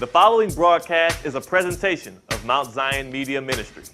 The following broadcast is a presentation of Mount Zion Media Ministry.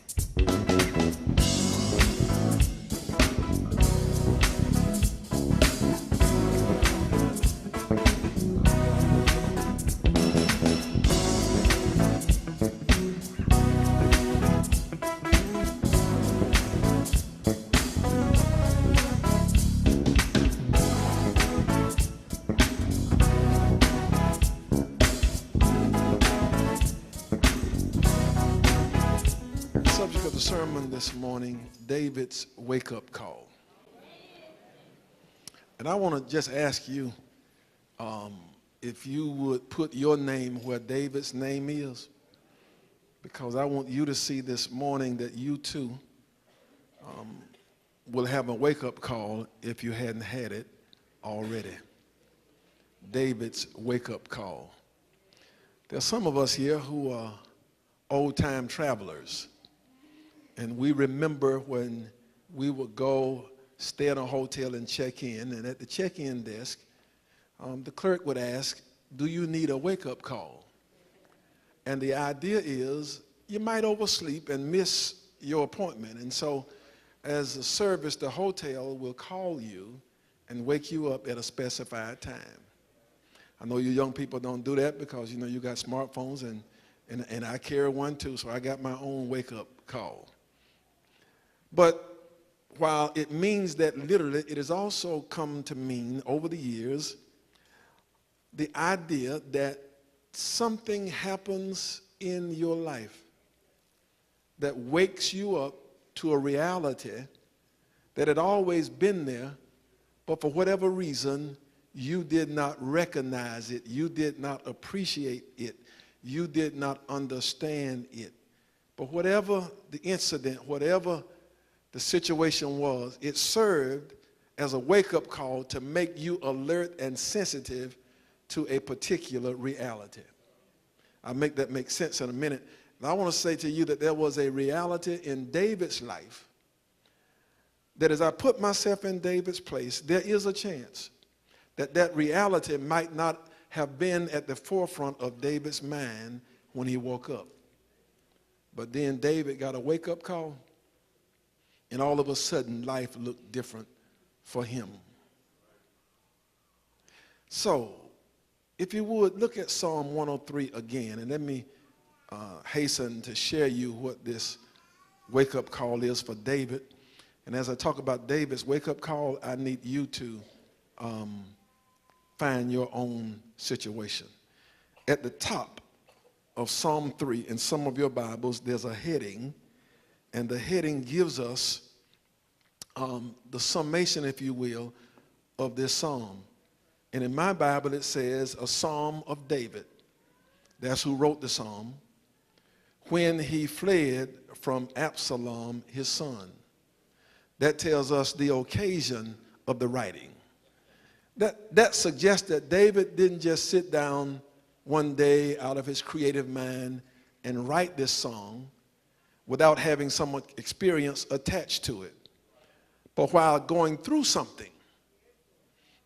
Sermon this morning, David's wake-up call. And I want to just ask you if you would put your name where David's name is, because I want you to see this morning that you too will have a wake-up call if you hadn't had it already. David's wake-up call. There's some of us here who are old-time travelers. And we remember when we would go stay in a hotel and check in, and at the check-in desk, the clerk would ask, do you need a wake-up call? And the idea is you might oversleep and miss your appointment. And so as a service, the hotel will call you and wake you up at a specified time. I know you young people don't do that because, you know, you got smartphones, and I carry one too, so I got my own wake-up call. But while it means that literally, it has also come to mean over the years the idea that something happens in your life that wakes you up to a reality that had always been there, but for whatever reason, you did not recognize it, you did not appreciate it, you did not understand it. But whatever the incident, whatever the situation was, it served as a wake-up call to make you alert and sensitive to a particular reality. I'll make that make sense in a minute. And I want to say to you that there was a reality in David's life that as I put myself in David's place, there is a chance that that reality might not have been at the forefront of David's mind when he woke up. But then David got a wake-up call, and all of a sudden, life looked different for him. So, if you would, look at Psalm 103 again, and let me hasten to share you what this wake-up call is for David. And as I talk about David's wake-up call, I need you to find your own situation. At the top of Psalm 3, in some of your Bibles, there's a heading, and the heading gives us the summation, if you will, of this psalm. And in my Bible, it says, a psalm of David. That's who wrote the psalm. When he fled from Absalom, his son. That tells us the occasion of the writing. That suggests that David didn't just sit down one day out of his creative mind and write this song without having some experience attached to it. But while going through something,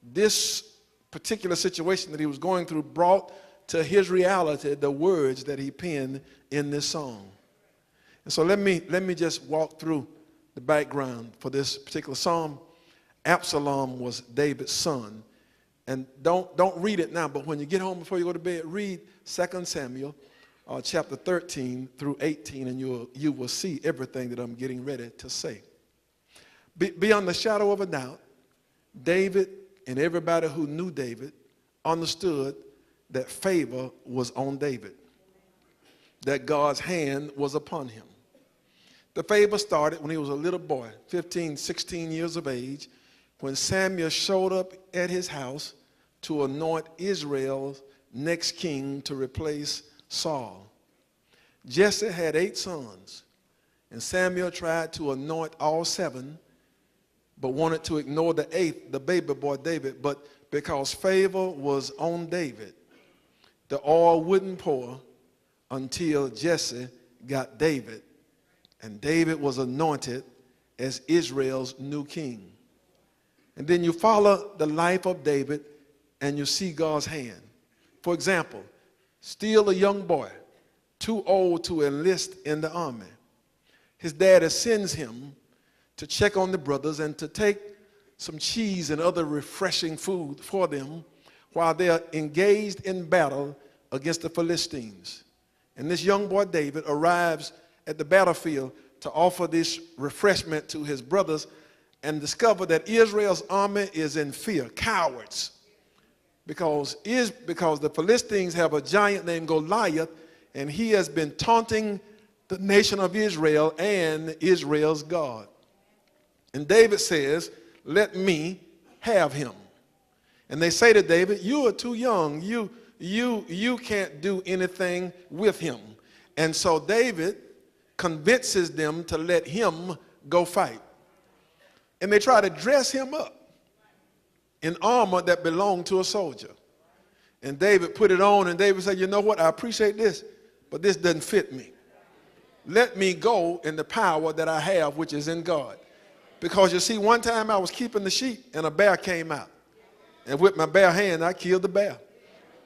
this particular situation that he was going through brought to his reality the words that he penned in this song. And so let me just walk through the background for this particular psalm. Absalom was David's son. And don't read it now, but when you get home before you go to bed, read 2 Samuel chapter 13 through 18, and you will see everything that I'm getting ready to say. Beyond the shadow of a doubt, David and everybody who knew David understood that favor was on David, that God's hand was upon him. The favor started when he was a little boy, 15, 16 years of age, when Samuel showed up at his house to anoint Israel's next king to replace Saul. Jesse had 8 sons, and Samuel tried to anoint all 7, but wanted to ignore the 8th, the baby boy David. But because favor was on David, the oil wouldn't pour until Jesse got David, and David was anointed as Israel's new king. And then you follow the life of David and you see God's hand. For example, still a young boy, too old to enlist in the army. His daddy sends him to check on the brothers and to take some cheese and other refreshing food for them while they are engaged in battle against the Philistines. And this young boy David arrives at the battlefield to offer this refreshment to his brothers and discover that Israel's army is in fear, cowards, because the Philistines have a giant named Goliath, and he has been taunting the nation of Israel and Israel's God. And David says, let me have him. And they say to David, you are too young. You can't do anything with him. And so David convinces them to let him go fight. And they try to dress him up in armor that belonged to a soldier. And David put it on, and David said, you know what, I appreciate this, but this doesn't fit me. Let me go in the power that I have, which is in God. Because you see, one time I was keeping the sheep, and a bear came out. And with my bare hand, I killed the bear.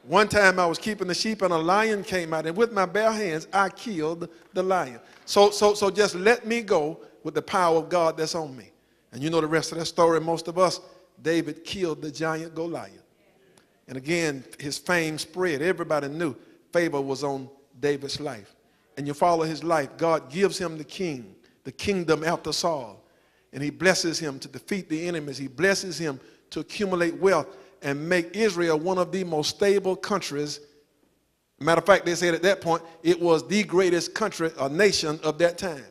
One time I was keeping the sheep, and a lion came out, and with my bare hands, I killed the lion. So just let me go with the power of God that's on me. And you know the rest of that story, most of us. David killed the giant Goliath. And again, his fame spread. Everybody knew favor was on David's life. And you follow his life, God gives him the kingdom after Saul. And he blesses him to defeat the enemies. He blesses him to accumulate wealth and make Israel one of the most stable countries. Matter of fact, they said at that point, it was the greatest country or nation of that time.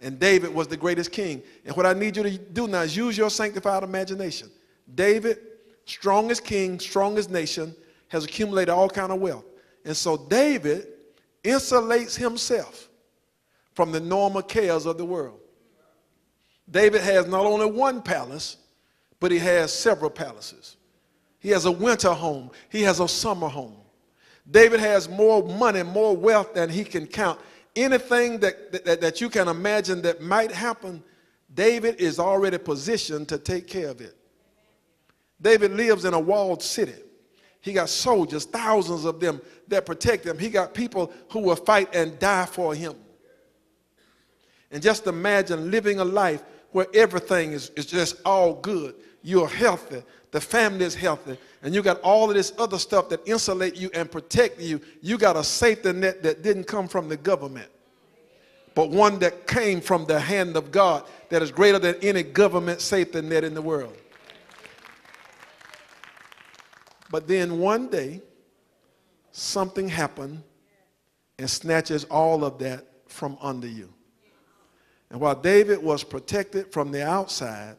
And David was the greatest king. And what I need you to do now is use your sanctified imagination. David, strongest king, strongest nation, has accumulated all kind of wealth. And so David insulates himself from the normal cares of the world. David has not only one palace, but he has several palaces. He has a winter home. He has a summer home. David has more money, more wealth than he can count. Anything that you can imagine that might happen, David is already positioned to take care of it. David lives in a walled city. He got soldiers, thousands of them, that protect him. He got people who will fight and die for him. And just imagine living a life where everything is just all good. You're healthy. The family is healthy. And you got all of this other stuff that insulate you and protect you. You got a safety net that didn't come from the government, but one that came from the hand of God that is greater than any government safety net in the world. But then one day, something happened and snatches all of that from under you. And while David was protected from the outside,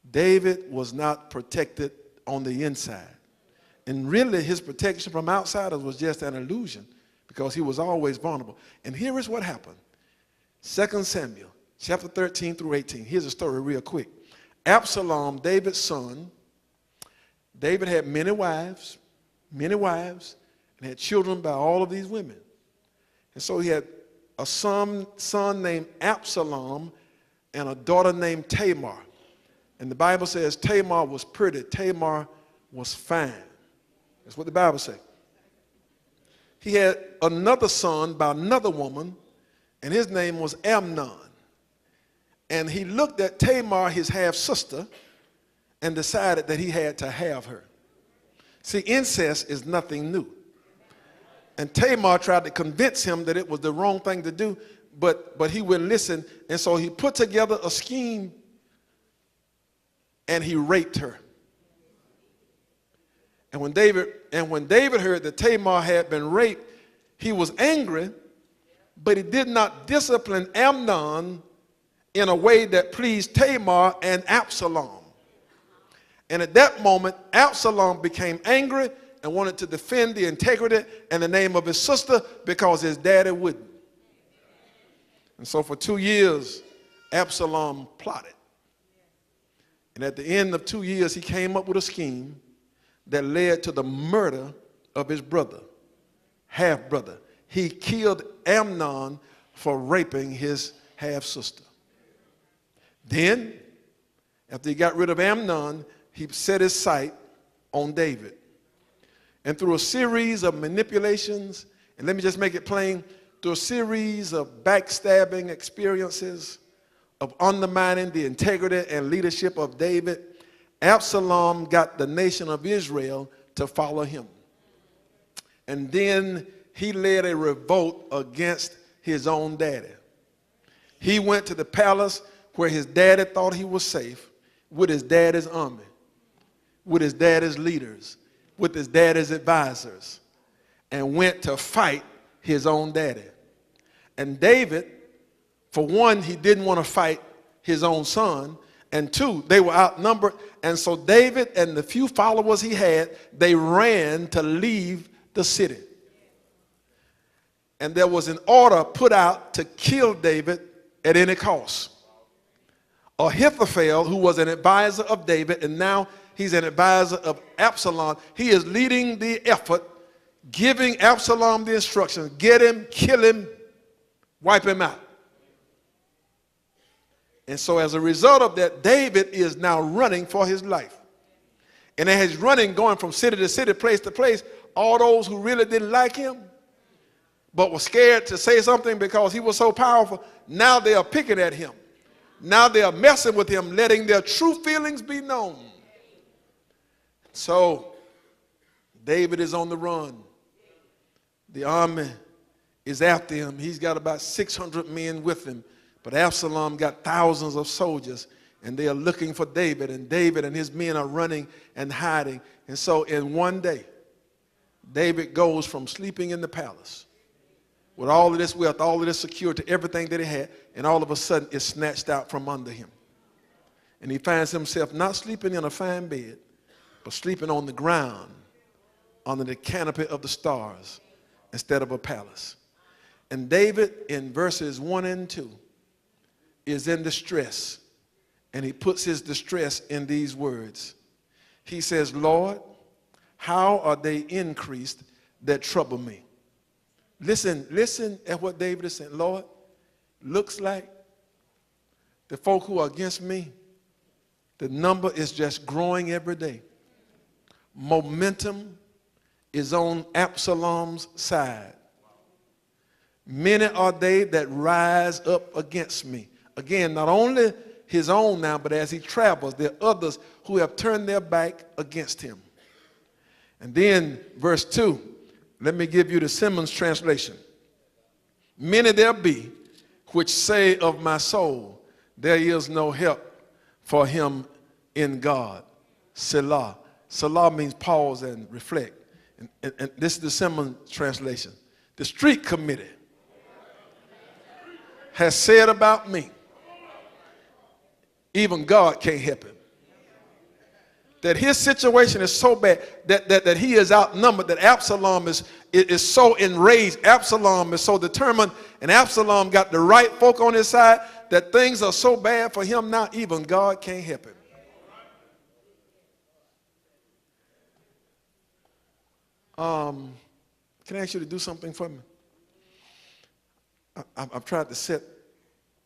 David was not protected on the inside. And really, his protection from outsiders was just an illusion because he was always vulnerable. And here is what happened. 2 Samuel, chapter 13 through 18. Here's a story real quick. Absalom, David's son, David had many wives, and had children by all of these women. And so he had a son named Absalom and a daughter named Tamar. And the Bible says Tamar was pretty. Tamar was fine. That's what the Bible says. He had another son by another woman, and his name was Amnon. And he looked at Tamar, his half-sister, and decided that he had to have her. See, incest is nothing new. And Tamar tried to convince him that it was the wrong thing to do, but he wouldn't listen. And so he put together a scheme, and he raped her. And when David heard that Tamar had been raped, he was angry, but he did not discipline Amnon in a way that pleased Tamar and Absalom. And at that moment, Absalom became angry and wanted to defend the integrity and the name of his sister because his daddy wouldn't. And so for 2 years, Absalom plotted. And at the end of 2 years, he came up with a scheme that led to the murder of his brother, half-brother. He killed Amnon for raping his half-sister. Then, after he got rid of Amnon, he set his sight on David. And through a series of manipulations, and let me just make it plain, through a series of backstabbing experiences, of undermining the integrity and leadership of David, Absalom got the nation of Israel to follow him. And then he led a revolt against his own daddy. He went to the palace where his daddy thought he was safe, with his daddy's army, with his daddy's leaders, with his daddy's advisors, and went to fight his own daddy. And David, for one, he didn't want to fight his own son, and two, they were outnumbered. And so David and the few followers he had, they ran to leave the city. And there was an order put out to kill David at any cost. Ahithophel, who was an advisor of David, and now he's an advisor of Absalom, he is leading the effort, giving Absalom the instructions: get him, kill him, wipe him out. And so as a result of that, David is now running for his life. And as he's running, going from city to city, place to place, all those who really didn't like him, but were scared to say something because he was so powerful, now they are picking at him. Now they are messing with him, letting their true feelings be known. So David is on the run. The army is after him. He's got about 600 men with him. But Absalom got thousands of soldiers, and they are looking for David. And David and his men are running and hiding. And so in one day, David goes from sleeping in the palace with all of this wealth, all of this security, everything that he had, and all of a sudden it's snatched out from under him. And he finds himself not sleeping in a fine bed, but sleeping on the ground under the canopy of the stars instead of a palace. And David, in verses 1 and 2, is in distress, and he puts his distress in these words. He says, Lord, how are they increased that trouble me? Listen at what David is saying. Lord, looks like the folk who are against me, the number is just growing every day. Momentum is on Absalom's side. Many are they that rise up against me. Again, not only his own now, but as he travels, there are others who have turned their back against him. And then verse 2, let me give you the Simmons translation. Many there be which say of my soul, there is no help for him in God. Selah. Selah means pause and reflect. And this is the Simmons translation. The street committee has said about me, even God can't help him. That his situation is so bad that he is outnumbered, that Absalom is so enraged, Absalom is so determined, and Absalom got the right folk on his side, that things are so bad for him now, even God can't help him. Can I ask you to do something for me? I've tried to set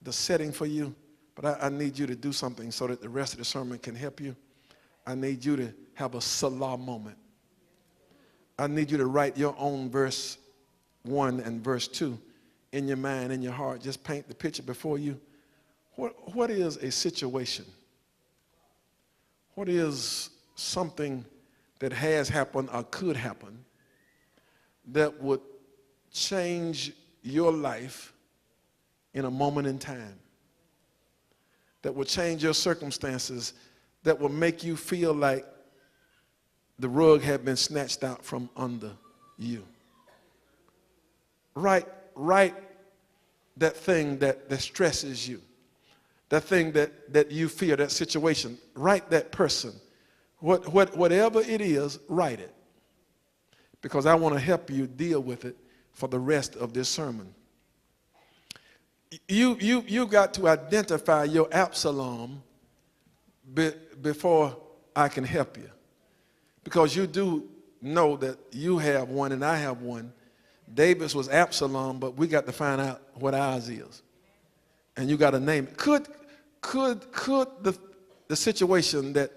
the setting for you, but I need you to do something so that the rest of the sermon can help you. I need you to have a Salah moment. I need you to write your own verse 1 and verse 2 in your mind, in your heart. Just paint the picture before you. What is a situation? What is something that has happened or could happen that would change your life in a moment in time? That would change your circumstances, that will make you feel like the rug had been snatched out from under you. Write that thing that stresses you, that thing that you fear, that situation. Write that person. Whatever it is, write it. Because I want to help you deal with it for the rest of this sermon. You got to identify your Absalom before I can help you. Because you do know that you have one and I have one. David's was Absalom, but we got to find out what ours is. And you got to name it. Could the situation that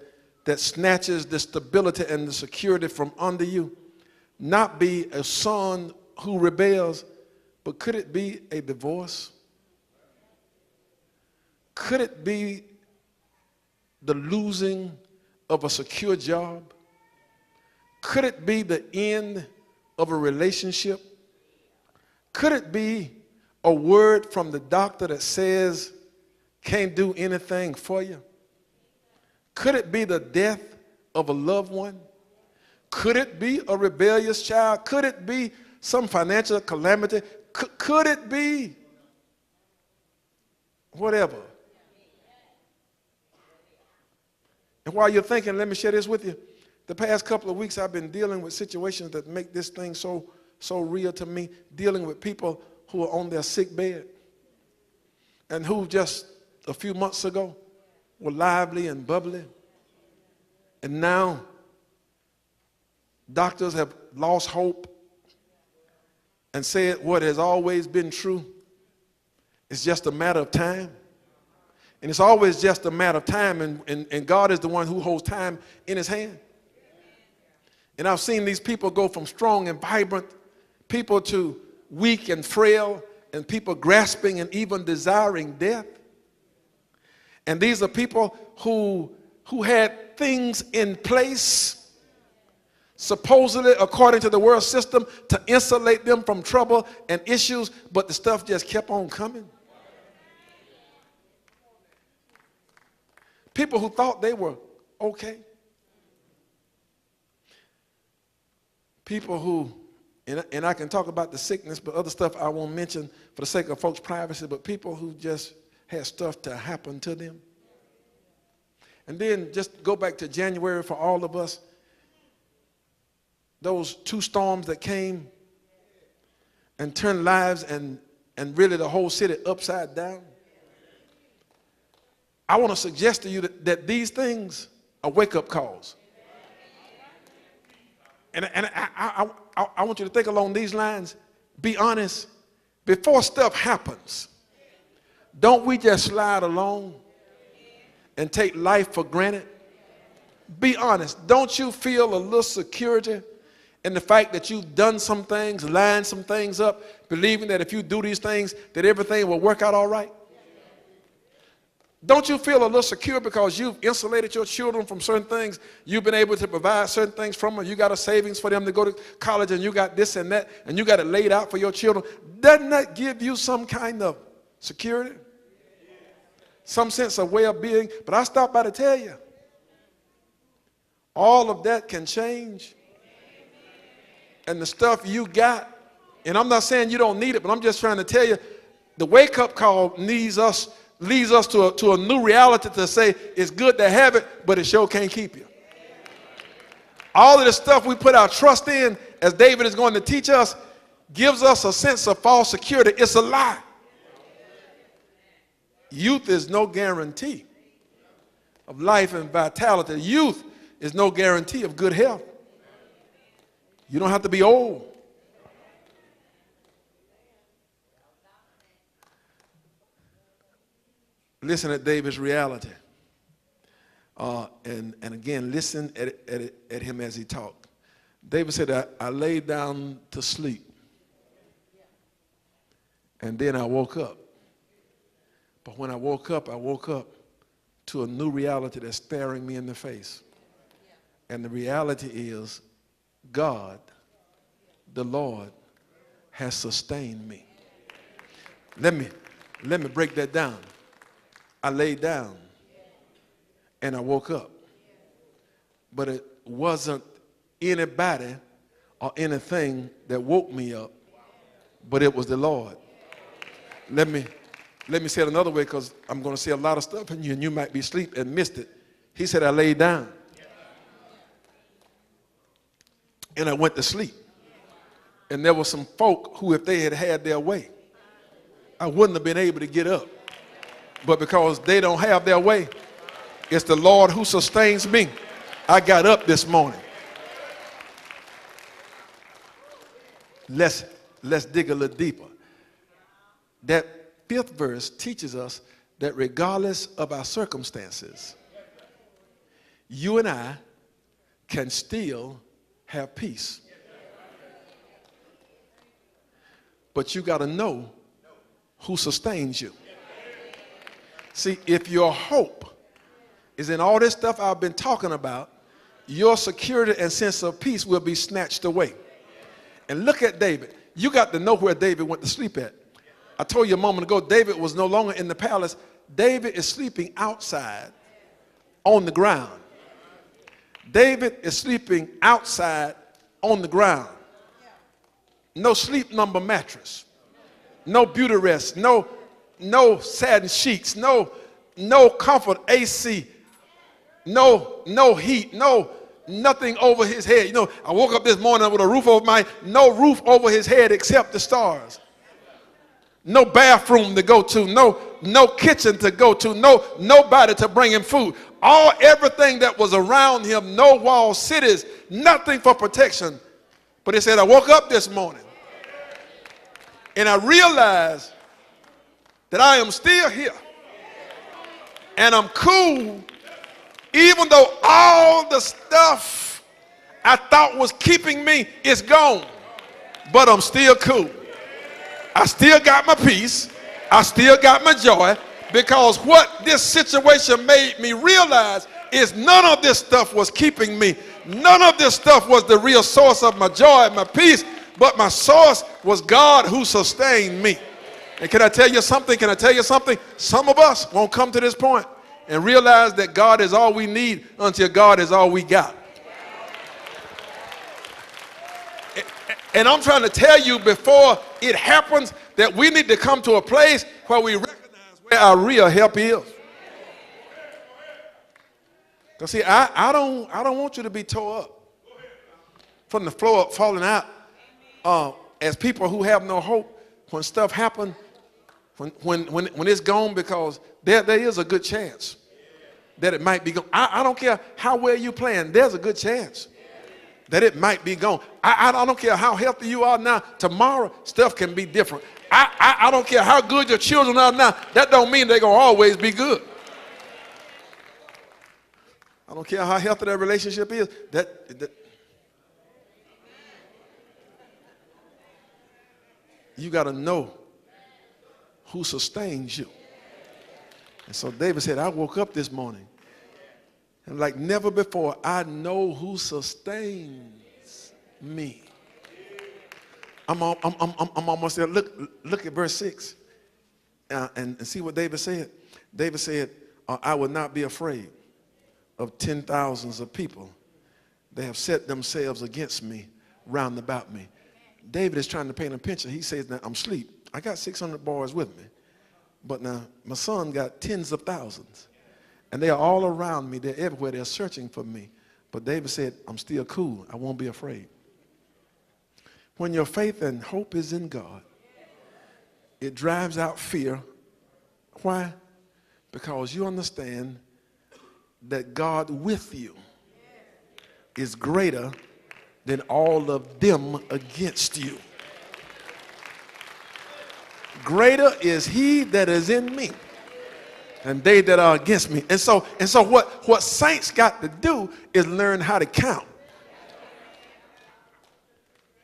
snatches the stability and the security from under you, not be a son who rebels, but could it be a divorce? Could it be the losing of a secure job? Could it be the end of a relationship? Could it be a word from the doctor that says can't do anything for you? Could it be the death of a loved one? Could it be a rebellious child? Could it be some financial calamity? Could it be whatever? And while you're thinking, let me share this with you. The past couple of weeks I've been dealing with situations that make this thing so real to me, dealing with people who are on their sick bed and who just a few months ago were lively and bubbly. And now doctors have lost hope and said what has always been true. It's just a matter of time. And it's always just a matter of time, and God is the one who holds time in his hand. And I've seen these people go from strong and vibrant people to weak and frail, and people grasping and even desiring death. And these are people who had things in place, supposedly according to the world system, to insulate them from trouble and issues, but the stuff just kept on coming. People who thought they were okay. People who, and I can talk about the sickness, but other stuff I won't mention for the sake of folks' privacy, but people who just had stuff to happen to them. And then just go back to January for all of us. Those two storms that came and turned lives and really the whole city upside down. I want to suggest to you that these things are wake-up calls. And I want you to think along these lines. Be honest. Before stuff happens, don't we just slide along and take life for granted? Be honest. Don't you feel a little security in the fact that you've done some things, lined some things up, believing that if you do these things, that everything will work out all right? Don't you feel a little secure because you've insulated your children from certain things? You've been able to provide certain things from them. You got a savings for them to go to college, and you got this and that, and you got it laid out for your children. Doesn't that give you some kind of security? Some sense of well-being? But I stopped by to tell you, all of that can change. And the stuff you got, and I'm not saying you don't need it, but I'm just trying to tell you, the wake-up call leads us to a new reality to say it's good to have it, but it sure can't keep you. All of the stuff we put our trust in, as David is going to teach us, gives us a sense of false security. It's a lie. Youth is no guarantee of life and vitality. Youth is no guarantee of good health. You don't have to be old. Listen at David's reality. And again, listen at him as he talked. David said, I laid down to sleep. And then I woke up. But when I woke up to a new reality that's staring me in the face. And the reality is, God, the Lord, has sustained me. Let me break that down. I laid down and I woke up. But it wasn't anybody or anything that woke me up, but it was the Lord. Let me say it another way, because I'm going to say a lot of stuff in you and you might be asleep and missed it. He said, I laid down and I went to sleep. And there were some folk who, if they had had their way, I wouldn't have been able to get up. But because they don't have their way, it's the Lord who sustains me. I got up this morning. Let's dig a little deeper. That fifth verse teaches us that regardless of our circumstances, you and I can still have peace. but you got to know who sustains you. See, if your hope is in all this stuff I've been talking about, your security and sense of peace will be snatched away. And look at David. You got to know where David went to sleep at. I told you a moment ago, David was no longer in the palace. David is sleeping outside on the ground. David is sleeping outside on the ground. No sleep number mattress. No beauty rest. No satin sheets. No comfort AC. No heat. Nothing over his head. You know, I woke up this morning with a roof over no roof over his head except the stars. No bathroom to go to, no kitchen to go to, nobody to bring him food. Everything that was around him, no walled cities, nothing for protection. But he said, I woke up this morning and I realized that I am still here and I'm cool, even though all the stuff I thought was keeping me is gone, but I'm still cool. I still got my peace. I still got my joy, because what this situation made me realize is none of this stuff was keeping me. None of this stuff was the real source of my joy and my peace, but my source was God who sustained me. And can I tell you something? Some of us won't come to this point and realize that God is all we need until God is all we got. And I'm trying to tell you before it happens that we need to come to a place where we recognize where our real help is. Because see, I don't want you to be tore up from the floor up, falling out as people who have no hope when stuff happens, when it's gone, because there is a good chance that it might be gone. I don't care how well you plan, there's a good chance that it might be gone. I don't care how healthy you are now. Tomorrow, stuff can be different. I don't care how good your children are now. That don't mean they're going to always be good. I don't care how healthy that relationship is. That you got to know who sustains you. And so David said, I woke up this morning, and like never before, I know who sustains me. I'm almost there. Look at verse 6 and see what David said. David said, I will not be afraid of 10,000s of people. They have set themselves against me round about me. David is trying to paint a picture. He says, now I'm asleep. I got 600 boys with me. But now my son got tens of thousands. And they are all around me. They're everywhere. They're searching for me. But David said, I'm still cool. I won't be afraid. When your faith and hope is in God, it drives out fear. Why? Because you understand that God with you is greater than all of them against you. Greater is he that is in me and they that are against me. And so what saints got to do is learn how to count.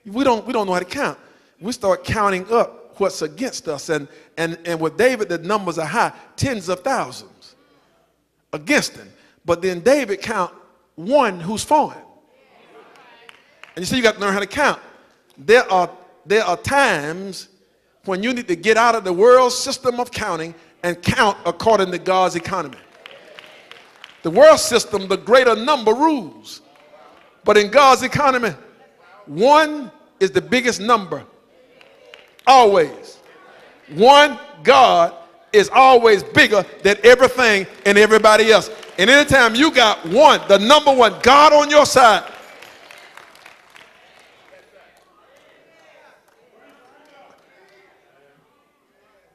We don't know how to count. We start counting up what's against us. And with David, the numbers are high, tens of thousands against him. But then David count one who's for him. And you see, you got to learn how to count. There are times when you need to get out of the world system of counting and count according to God's economy. The world system, the greater number rules. But in God's economy, one is the biggest number. Always. One, God, is always bigger than everything and everybody else. And anytime you got one, the number one, God on your side,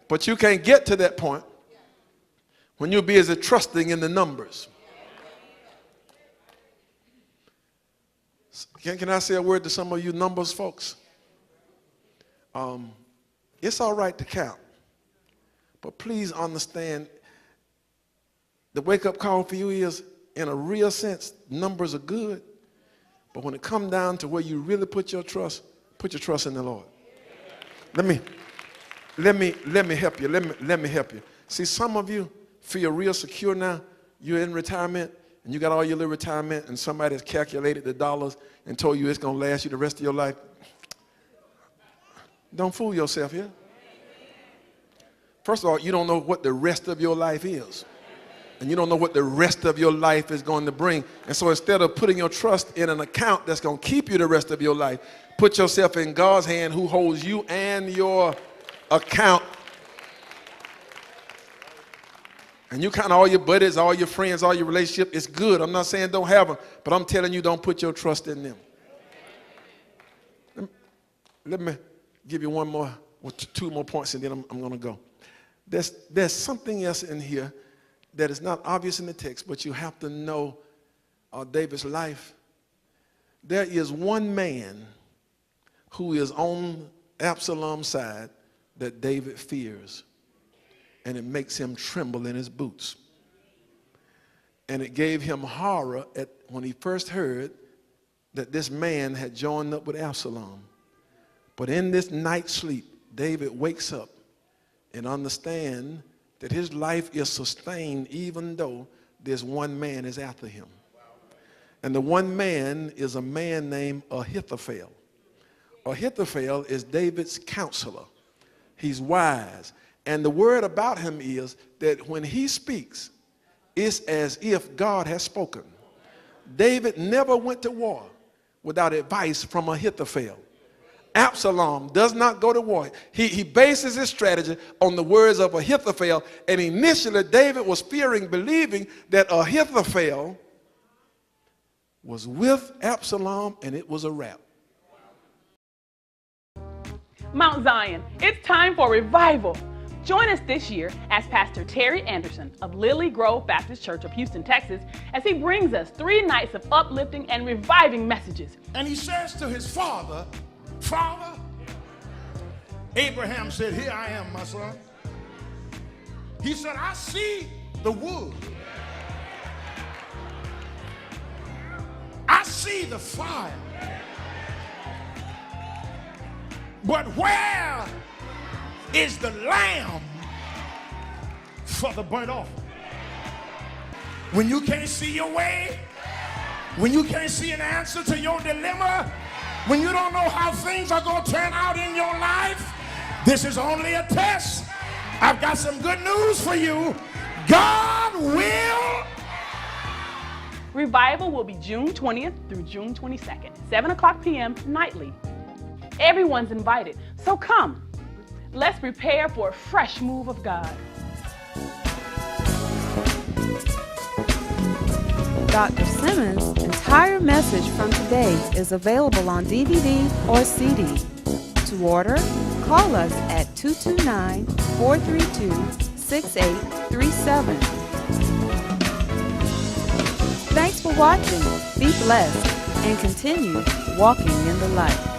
but you can't get to that point when you're busy trusting in the numbers. Can I say a word to some of you numbers folks? It's all right to count, but please understand the wake-up call for you is, in a real sense, numbers are good, but when it comes down to where you really put your trust in the Lord. Let me help you. Let me help you. See, some of you feel real secure now. You're in retirement, and you got all your little retirement, and somebody has calculated the dollars and told you it's going to last you the rest of your life. Don't fool yourself here. First of all, you don't know what the rest of your life is. And you don't know what the rest of your life is going to bring. And so instead of putting your trust in an account that's going to keep you the rest of your life, put yourself in God's hand who holds you and your account. And you count all your buddies, all your friends, all your relationships. It's good. I'm not saying don't have them, but I'm telling you don't put your trust in them. Let me give you two more points, and then I'm going to go. There's something else in here that is not obvious in the text, but you have to know David's life. There is one man who is on Absalom's side that David fears, and it makes him tremble in his boots. And it gave him horror when he first heard that this man had joined up with Absalom. But in this night sleep, David wakes up and understands that his life is sustained even though this one man is after him. And the one man is a man named Ahithophel. Ahithophel is David's counselor. He's wise. And the word about him is that when he speaks, it's as if God has spoken. David never went to war without advice from Ahithophel. Absalom does not go to war. He bases his strategy on the words of Ahithophel. And initially, David was believing that Ahithophel was with Absalom, and it was a wrap. Mount Zion, it's time for revival. Join us this year as Pastor Terry Anderson of Lily Grove Baptist Church of Houston, Texas, as he brings us 3 nights of uplifting and reviving messages. And he says to his father, Father, Abraham said, here I am, my son. He said, I see the wood. I see the fire. But where is the lamb for the burnt offering? When you can't see your way, when you can't see an answer to your dilemma, when you don't know how things are going to turn out in your life, this is only a test. I've got some good news for you. God will. Revival will be June 20th through June 22nd, 7 o'clock p.m. nightly. Everyone's invited, so come. Let's prepare for a fresh move of God. Dr. Simmons' entire message from today is available on DVD or CD. To order, call us at 229-432-6837. Thanks for watching. Be blessed and continue walking in the light.